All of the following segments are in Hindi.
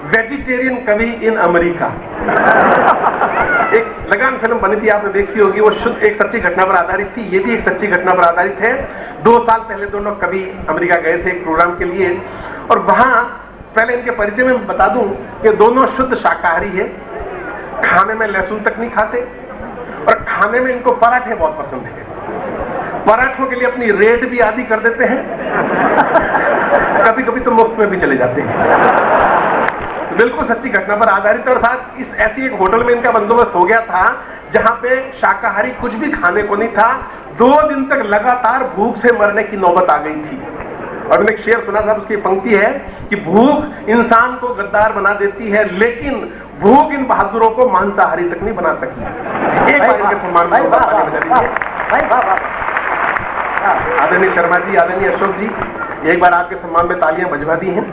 वेजिटेरियन कवि इन अमेरिका। एक लगान फिल्म बनी थी, आपने देखी होगी, वो शुद्ध एक सच्ची घटना पर आधारित थी, ये भी एक सच्ची घटना पर आधारित है। 2 साल पहले दोनों कवि अमेरिका गए थे एक प्रोग्राम के लिए, और वहां पहले इनके परिचय में बता दूं कि दोनों शुद्ध शाकाहारी है, खाने में लहसुन तक नहीं खाते, और खाने में इनको पराठे बहुत पसंद है। पराठों के लिए अपनी रेट भी आधी कर देते हैं, कभी कभी तो मुफ्त में भी चले जाते हैं। बिल्कुल सच्ची घटना पर आधारित। और साथ इस ऐसी एक होटल में इनका बंदोबस्त हो गया था जहां पे शाकाहारी कुछ भी खाने को नहीं था। 2 दिन तक लगातार भूख से मरने की नौबत आ गई थी। और मैंने एक शेर सुना था, उसकी पंक्ति है कि भूख इंसान को गद्दार बना देती है, लेकिन भूख इन बहादुरों को मांसाहारी तक नहीं बना सकती। एक बार इनके सम्मान में आदरणीय शर्मा जी, आदरणीय अशोक जी, एक बार आपके सम्मान में तालियां बजवा दी हैं।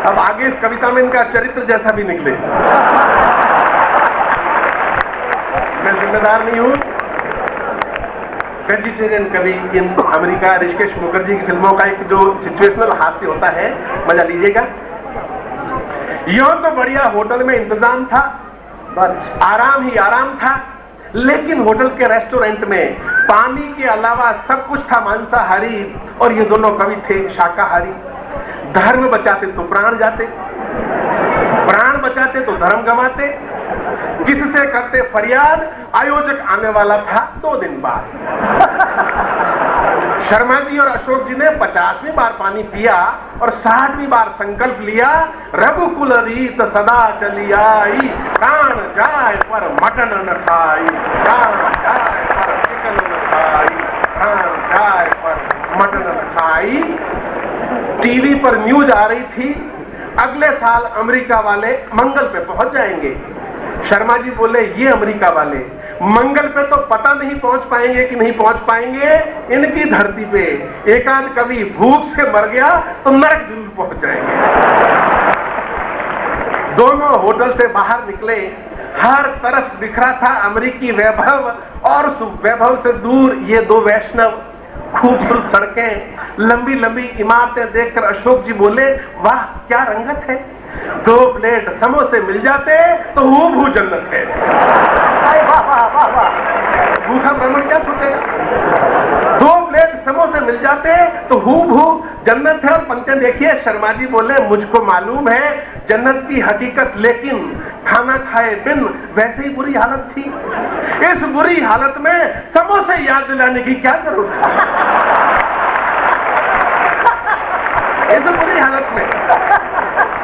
अब आगे इस कविता में इनका चरित्र जैसा भी निकले, मैं जिम्मेदार नहीं हूं। वेजिटेरियन कवि इन अमेरिका, ऋषिकेश मुखर्जी की फिल्मों का एक जो सिचुएशनल हास्य होता है, मजा लीजिएगा। यूं तो बढ़िया होटल में इंतजाम था, बस आराम ही आराम था, लेकिन होटल के रेस्टोरेंट में पानी के अलावा सब कुछ था मांसाहारी, और ये दोनों कवि थे शाकाहारी। धर्म बचाते तो प्राण जाते, प्राण बचाते तो धर्म गंवाते। किससे करते फरियाद, आयोजक आने वाला था 2 दिन बाद। शर्मा जी और अशोक जी ने 50वीं बार पानी पिया और 60वीं बार संकल्प लिया, रघुकुल रीत सदा चली आई, प्राण जाए पर मटन न खाई, प्राण जाए पर चिकन न खाई, प्राण जाए पर मटन न खाई। टीवी पर न्यूज आ रही थी, अगले साल अमेरिका वाले मंगल पे पहुंच जाएंगे। शर्मा जी बोले, ये अमेरिका वाले मंगल पे तो पता नहीं पहुंच पाएंगे कि नहीं पहुंच पाएंगे, इनकी धरती पे एकांत कवि भूख से मर गया तो नरक जरूर पहुंच जाएंगे। दोनों होटल से बाहर निकले, हर तरफ बिखरा था अमेरिकी वैभव, और उस वैभव से दूर ये 2 वैष्णव। खूबसूरत सड़कें, लंबी लंबी इमारतें देखकर अशोक जी बोले, वाह क्या रंगत है, 2 प्लेट समोसे मिल जाते तो हूबहू जन्नत है। भूखा ब्राह्मण क्या सोचेगा, 2 प्लेट समोसे मिल जाते तो हूबहू जन्नत है। और पंक्तियां देखिए, शर्मा जी बोले, मुझको मालूम है जन्नत की हकीकत, लेकिन खाना खाए बिन वैसे ही बुरी हालत थी। इस बुरी हालत में समोसे याद दिलाने की क्या जरूरत है। इस बुरी हालत में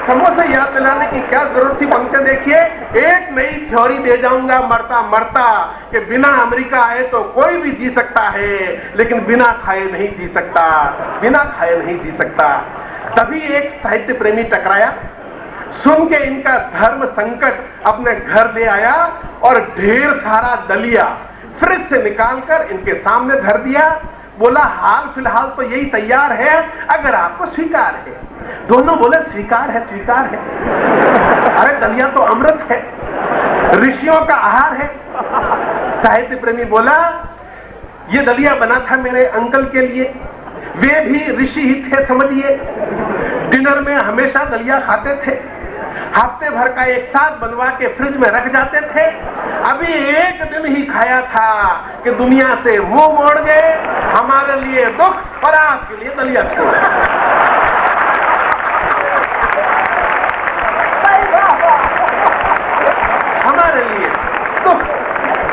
समोसे याद दिलाने की क्या जरूरत थी। पंक्तियां देखिए, एक नई थ्योरी दे जाऊंगा मरता मरता, कि बिना अमेरिका आए तो कोई भी जी सकता है, लेकिन बिना खाए नहीं जी सकता, बिना खाए नहीं जी सकता। तभी एक साहित्य प्रेमी टकराया, सुन के इनका धर्म संकट अपने घर ले आया और ढेर सारा दलिया फ्रिज से निकालकर इनके सामने धर दिया। बोला, हाल फिलहाल तो यही तैयार है, अगर आपको स्वीकार है। दोनों बोले, स्वीकार है, स्वीकार है। अरे दलिया तो अमृत है, ऋषियों का आहार है। साहित्य प्रेमी बोला, ये दलिया बना था मेरे अंकल के लिए, वे भी ऋषि ही थे समझिए, डिनर में हमेशा दलिया खाते थे, हफ्ते भर का एक साथ बनवा के फ्रिज में रख जाते थे। अभी एक दिन ही खाया था कि दुनिया से मुंह मोड़ गए, हमारे लिए दुख और आपके लिए दलिया छोड़। हमारे लिए दुख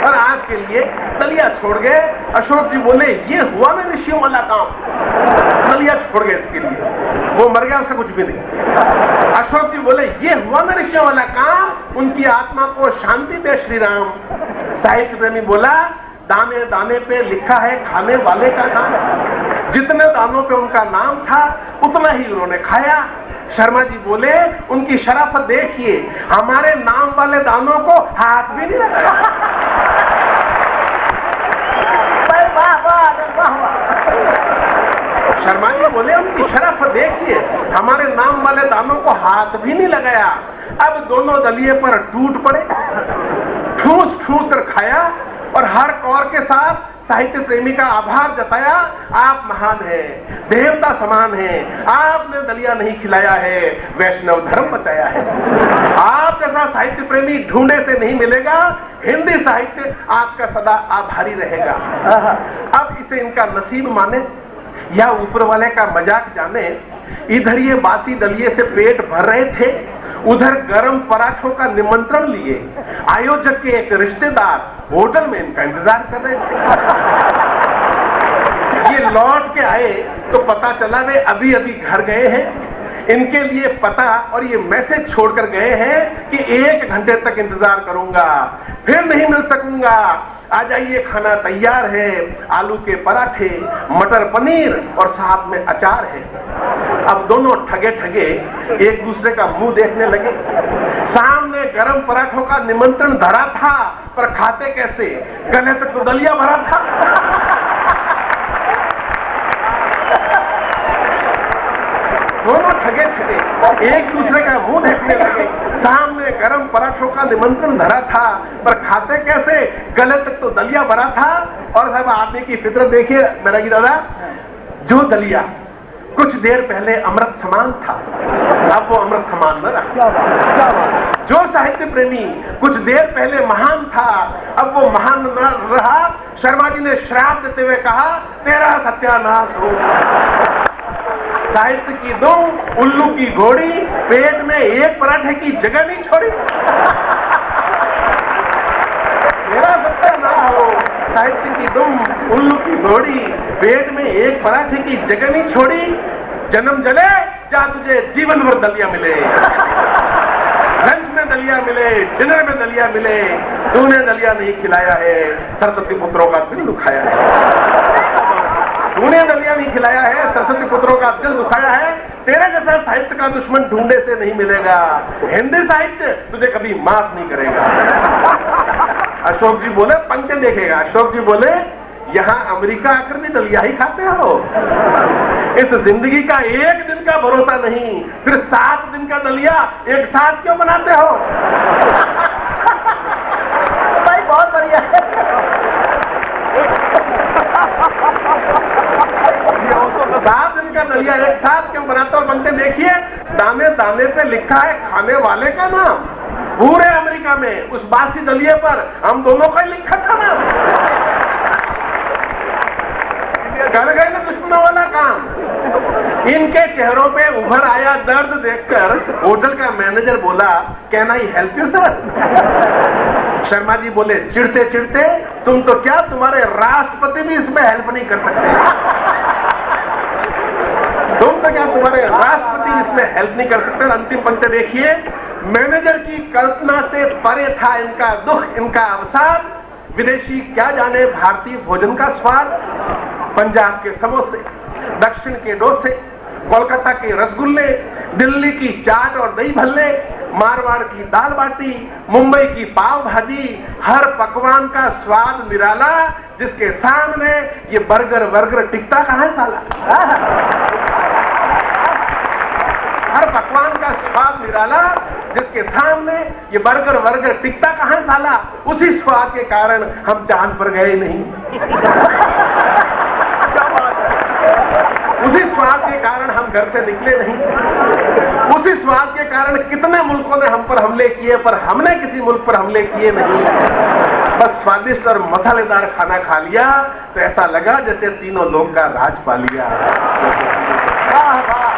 और आपके लिए दलिया छोड़ गए। अशोक जी बोले, ये हुआ ना ऋषियों वाला काम, दलिया छोड़ गए इसके लिए, वो मर गया, उसका कुछ भी नहीं। अशोक जी बोले, ये हुआ ना ऋषियों वाला काम, उनकी आत्मा को शांति दे श्री राम। साहित्य प्रेमी बोला, दाने दाने पे लिखा है खाने वाले का नाम, जितने दानों पे उनका नाम था उतना ही उन्होंने खाया। शर्मा जी बोले, उनकी शराफत देखिए, हमारे नाम वाले दानों को हाथ भी नहीं लगाया। शर्मा जी बोले, उनकी शराफत देखिए, हमारे नाम वाले दानों को हाथ भी नहीं लगाया। अब दोनों दलिये पर टूट पड़े, ठूस ठूस कर खाया और हर कौर के साथ साहित्य प्रेमी का आभार जताया। आप महान हैं, देवता समान हैं, आपने दलिया नहीं खिलाया है, वैष्णव धर्म बचाया है। आप जैसा साहित्य प्रेमी ढूंढे से नहीं मिलेगा। हिंदी साहित्य आपका सदा आभारी रहेगा। अब इसे इनका नसीब माने या ऊपर वाले का मजाक जाने, इधर ये बासी दलिये से पेट भर रहे थे, उधर गरम पराठों का निमंत्रण लिए आयोजक के एक रिश्तेदार होटल में इनका इंतजार कर रहे थे। ये लौट के आए तो पता चला वे अभी अभी घर गए हैं। इनके लिए पता और ये मैसेज छोड़कर गए हैं कि 1 घंटे तक इंतजार करूंगा, फिर नहीं मिल सकूंगा। आ जाइए, खाना तैयार है, आलू के पराठे, मटर पनीर और साथ में अचार है। अब दोनों ठगे ठगे एक दूसरे का मुंह देखने लगे। सामने गरम पराठों का निमंत्रण धरा था, पर खाते कैसे, गले तक तो दलिया भरा था। दोनों ठगे ठगे एक दूसरे का मुंह देखने लगे। सामने गरम पराठों का निमंत्रण धरा था, पर खाते कैसे, गले तक तो दलिया भरा था। और साहब आदमी की फितरत देखिए मेरा की दादा, जो दलिया कुछ देर पहले अमृत समान था, अब वो अमृत समान न रहा। जो साहित्य प्रेमी कुछ देर पहले महान था, अब वो महान न रहा। शर्मा जी ने श्राप देते हुए कहा, तेरा सत्यानाश हो। साहित्य की दुम, उल्लू की घोड़ी, पेट में एक पराठे की जगह नहीं छोड़ी। मेरा सत्यानाश हो। साहित्य की दुम, उल्लू की घोड़ी, पेट में एक पराठे की जगह नहीं छोड़ी। जन्म जले जा तुझे जीवन भर दलिया मिले, लंच में दलिया मिले, डिनर में दलिया मिले, तूने दलिया नहीं खिलाया है, सरस्वती पुत्रों का दिल दुखाया है। तूने दलिया नहीं खिलाया है, सरस्वती पुत्रों का दिल दुखाया है। तेरे जैसा साहित्य का दुश्मन ढूंढे से नहीं मिलेगा। हिंदी साहित्य तुझे कभी माफ नहीं करेगा। अशोक जी बोले, पंक्ति देखेगा। अशोक जी बोले, यहां अमेरिका आकर भी दलिया ही खाते हो। इस जिंदगी का 1 दिन का भरोसा नहीं, फिर 7 दिन का दलिया एक साथ क्यों बनाते हो? भाई बहुत बढ़िया है। 7 दिन का दलिया एक साथ क्यों बनाते हो? बनते देखिए, दाने दाने पे लिखा है खाने वाले का नाम। पूरे अमेरिका में उस बासी दलिये पर हम दोनों का ही लिखा था ना। कर गए ना दुश्मनों वाला काम। इनके चेहरों पे उभर आया दर्द देखकर होटल का मैनेजर बोला, can I help you sir? Sharma ji बोले चिढ़ते चिढ़ते, तुम तो क्या, तुम्हारे राष्ट्रपति भी इसमें हेल्प नहीं कर सकते। तुम तो क्या, तुम्हारे राष्ट्रपति इसमें हेल्प नहीं कर सकते। अंतिम पंक्ति देखिए, मैनेजर की कल्पना से परे था इनका दुख, इनका अवसाद। विदेशी क्या जाने भारतीय भोजन का स्वाद। पंजाब के समोसे, दक्षिण के डोसे, कोलकाता के रसगुल्ले, दिल्ली की चाट और दही भल्ले, मारवाड़ की दाल बाटी, मुंबई की पाव भाजी, हर पकवान का स्वाद निराला, जिसके सामने ये बर्गर वर्गर टिकता कहां है साला। हर पकवान का स्वाद निराला, जिसके सामने ये बर्गर वर्गर टिकता कहां है साला। उसी स्वाद के कारण हम चांद पर गए नहीं। उसी स्वाद के कारण हम घर से निकले नहीं। उसी स्वाद के कारण कितने मुल्कों ने हम पर हमले किए, पर हमने किसी मुल्क पर हमले किए नहीं। बस स्वादिष्ट और मसालेदार खाना खा लिया तो ऐसा लगा जैसे तीनों लोग का राज पा लिया। वाह वाह।